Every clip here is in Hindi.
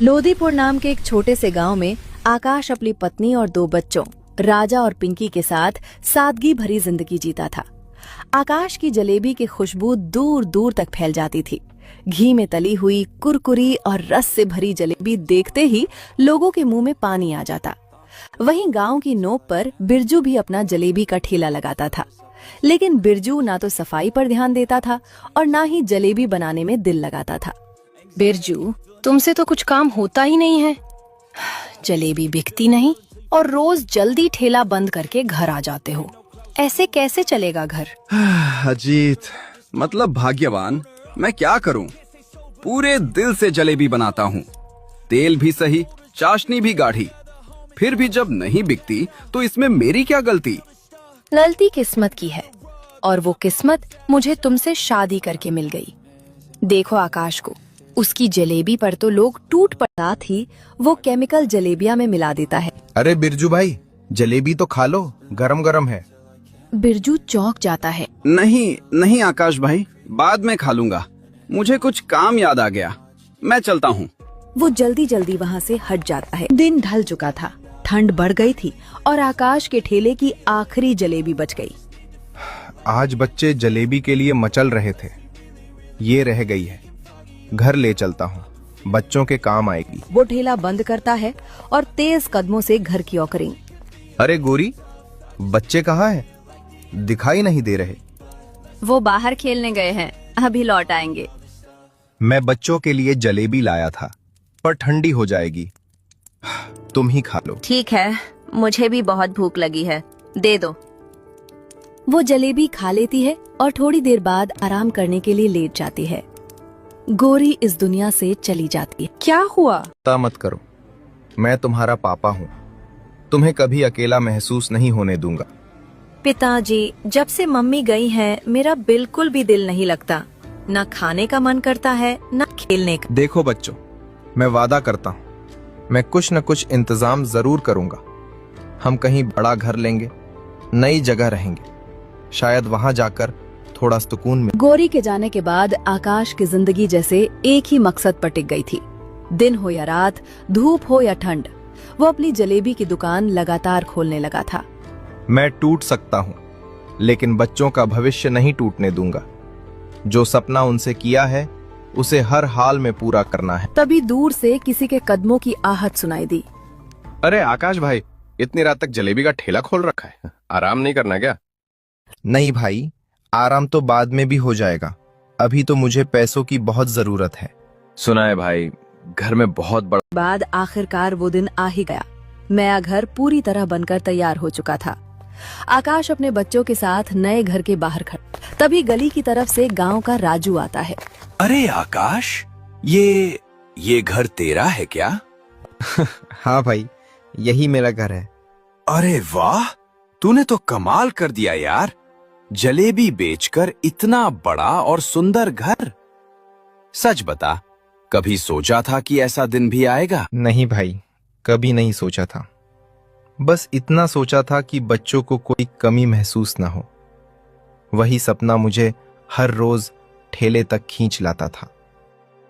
लोधीपुर नाम के एक छोटे से गांव में आकाश अपनी पत्नी और 2 बच्चों राजा और पिंकी के साथ सादगी भरी जिंदगी जीता था। आकाश की जलेबी की खुशबू दूर दूर तक फैल जाती थी। घी में तली हुई कुरकुरी और रस से भरी जलेबी देखते ही लोगों के मुंह में पानी आ जाता। वहीं गांव की नोक पर बिरजू भी अपना जलेबी का ठेला लगाता था, लेकिन बिरजू ना तो सफाई पर ध्यान देता था और ना ही जलेबी बनाने में दिल लगाता था। बिरजू, तुमसे तो कुछ काम होता ही नहीं है। जलेबी बिकती नहीं और रोज जल्दी ठेला बंद करके घर आ जाते हो। ऐसे कैसे चलेगा घर? अजीत, मतलब भाग्यवान। मैं क्या करूं? पूरे दिल से जलेबी बनाता हूं, तेल भी सही, चाशनी भी गाढ़ी। फिर भी जब नहीं बिकती तो इसमें मेरी क्या गलती? गलती किस्मत की है, और वो किस्मत मुझे तुमसे शादी करके मिल गई। देखो आकाश को, उसकी जलेबी पर तो लोग टूट पड़ता ही वो केमिकल जलेबिया में मिला देता है। अरे बिरजू भाई, जलेबी तो खा लो, गरम गरम है। बिरजू चौंक जाता है। नहीं नहीं आकाश भाई, बाद में खा लूंगा। मुझे कुछ काम याद आ गया, मैं चलता हूँ। वो जल्दी जल्दी वहाँ से हट जाता है। दिन ढल चुका था, ठंड बढ़ गई थी और आकाश के ठेले की आखिरी जलेबी बच गई। आज बच्चे जलेबी के लिए मचल रहे थे, ये रह गई है। घर ले चलता हूँ, बच्चों के काम आएगी। वो ठेला बंद करता है और तेज कदमों से घर की ओर करें। अरे गोरी, बच्चे कहाँ हैं? दिखाई नहीं दे रहे। वो बाहर खेलने गए हैं, अभी लौट आएंगे। मैं बच्चों के लिए जलेबी लाया था, पर ठंडी हो जाएगी, तुम ही खा लो। ठीक है, मुझे भी बहुत भूख लगी है, दे दो। वो जलेबी खा लेती है और थोड़ी देर बाद आराम करने के लिए लेट जाती है। गोरी इस दुनिया से चली जाती है। क्या हुआ? चिंता मत करो, मैं तुम्हारा पापा हूँ, तुम्हें कभी अकेला महसूस नहीं होने दूंगा। पिताजी, जब से मम्मी गई हैं, मेरा बिल्कुल भी दिल नहीं लगता। न खाने का मन करता है, न खेलने का। देखो बच्चों, मैं वादा करता हूँ, मैं कुछ न कुछ इंतजाम जरूर करूंगा। हम कहीं बड़ा घर लेंगे, नई जगह रहेंगे, शायद वहां जाकर थोड़ा सुकून मिले। गोरी के जाने के बाद आकाश की जिंदगी जैसे एक ही मकसद पर टिक गई थी। दिन हो या रात, धूप हो या ठंड, वो अपनी जलेबी की दुकान लगातार खोलने लगा था। मैं टूट सकता हूँ, लेकिन बच्चों का भविष्य नहीं टूटने दूंगा। जो सपना उनसे किया है, उसे हर हाल में पूरा करना है। तभी दूर से किसी के कदमों की आहट सुनाई दी। अरे आकाश भाई, इतनी रात तक जलेबी का ठेला खोल रखा है, आराम नहीं करना क्या? नहीं भाई, आराम तो बाद में भी हो जाएगा, अभी तो मुझे पैसों की बहुत जरूरत है। सुना है भाई, घर में बहुत बड़ा। बाद आखिरकार वो दिन आ ही गया। नया घर पूरी तरह बनकर तैयार हो चुका था। आकाश अपने बच्चों के साथ नए घर के बाहर खड़ा। तभी गली की तरफ से गांव का राजू आता है। अरे आकाश, ये घर तेरा है क्या? हाँ भाई, यही मेरा घर है। अरे वाह, तूने तो कमाल कर दिया यार, जलेबी बेचकर इतना बड़ा और सुंदर घर। सच बता, कभी सोचा था कि ऐसा दिन भी आएगा? नहीं भाई, कभी नहीं सोचा था। बस इतना सोचा था कि बच्चों को कोई कमी महसूस ना हो। वही सपना मुझे हर रोज ठेले तक खींच लाता था।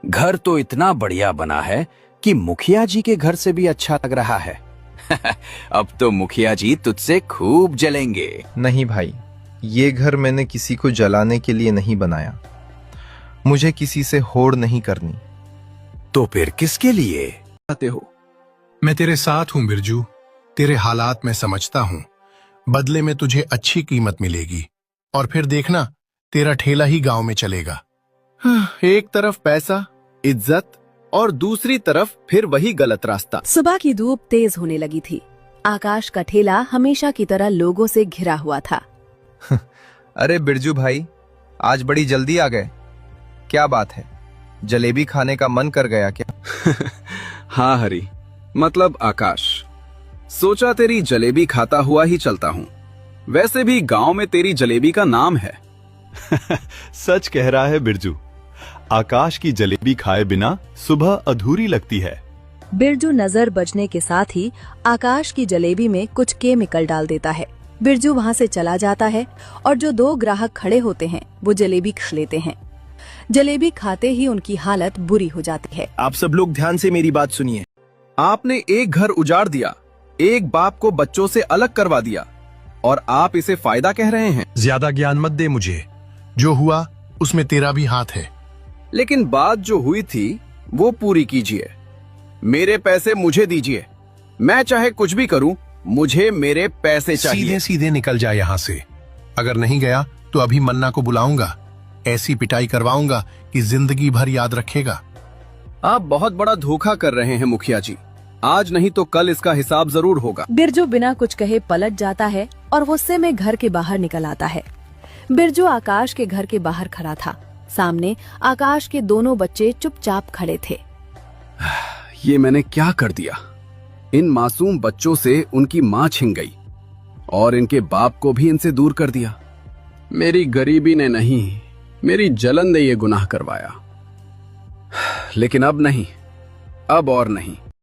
घर तो इतना बढ़िया बना है कि मुखिया जी के घर से भी अच्छा लग रहा है। अब तो मुखिया जी तुझसे खूब जलेंगे। नहीं भाई, ये घर मैंने किसी को जलाने के लिए नहीं बनाया। मुझे किसी से होड़ नहीं करनी। तो फिर किसके लिए आते हो? मैं तेरे साथ हूं बिरजू, तेरे हालात मैं समझता हूं। बदले में तुझे अच्छी कीमत मिलेगी, और फिर देखना, तेरा ठेला ही गांव में चलेगा। एक तरफ पैसा, इज्जत और दूसरी तरफ फिर वही गलत रास्ता। सुबह की धूप तेज होने लगी थी। आकाश का ठेला हमेशा की तरह लोगों से घिरा हुआ था। अरे बिरजू भाई, आज बड़ी जल्दी आ गए, क्या बात है? जलेबी खाने का मन कर गया क्या? हाँ हरी, मतलब आकाश, सोचा तेरी जलेबी खाता हुआ ही चलता हूँ। वैसे भी गांव में तेरी जलेबी का नाम है। सच कह रहा है बिरजू, आकाश की जलेबी खाए बिना सुबह अधूरी लगती है। बिरजू नजर बजने के साथ ही आकाश की जलेबी में कुछ केमिकल डाल देता है। बिरजू वहाँ से चला जाता है और जो 2 ग्राहक खड़े होते हैं वो जलेबी खा लेते हैं। जलेबी खाते ही उनकी हालत बुरी हो जाती है। आप सब लोग ध्यान से मेरी बात सुनिए। आपने एक घर उजाड़ दिया, एक बाप को बच्चों से अलग करवा दिया, और आप इसे फायदा कह रहे हैं। ज्यादा ज्ञान मत दे मुझे। जो हुआ उसमें तेरा भी हाथ है। लेकिन बात जो हुई थी वो पूरी कीजिए। मेरे पैसे मुझे दीजिए। मैं चाहे कुछ भी करूं, मुझे मेरे पैसे चाहिए। सीधे सीधे निकल जा यहाँ से। अगर नहीं गया तो अभी मन्ना को बुलाऊंगा, ऐसी पिटाई करवाऊंगा कि जिंदगी भर याद रखेगा। आप बहुत बड़ा धोखा कर रहे हैं मुखिया जी। आज नहीं तो कल इसका हिसाब जरूर होगा। बिरजू बिना कुछ कहे पलट जाता है और गुस्से में घर के बाहर निकल आता है। बिरजू आकाश के घर के बाहर खड़ा था। सामने आकाश के दोनों बच्चे चुपचाप खड़े थे। ये मैंने क्या कर दिया? इन मासूम बच्चों से उनकी माँ छिन गई और इनके बाप को भी इनसे दूर कर दिया। मेरी गरीबी ने नहीं, मेरी जलन ने ये गुनाह करवाया। लेकिन अब नहीं, अब और नहीं।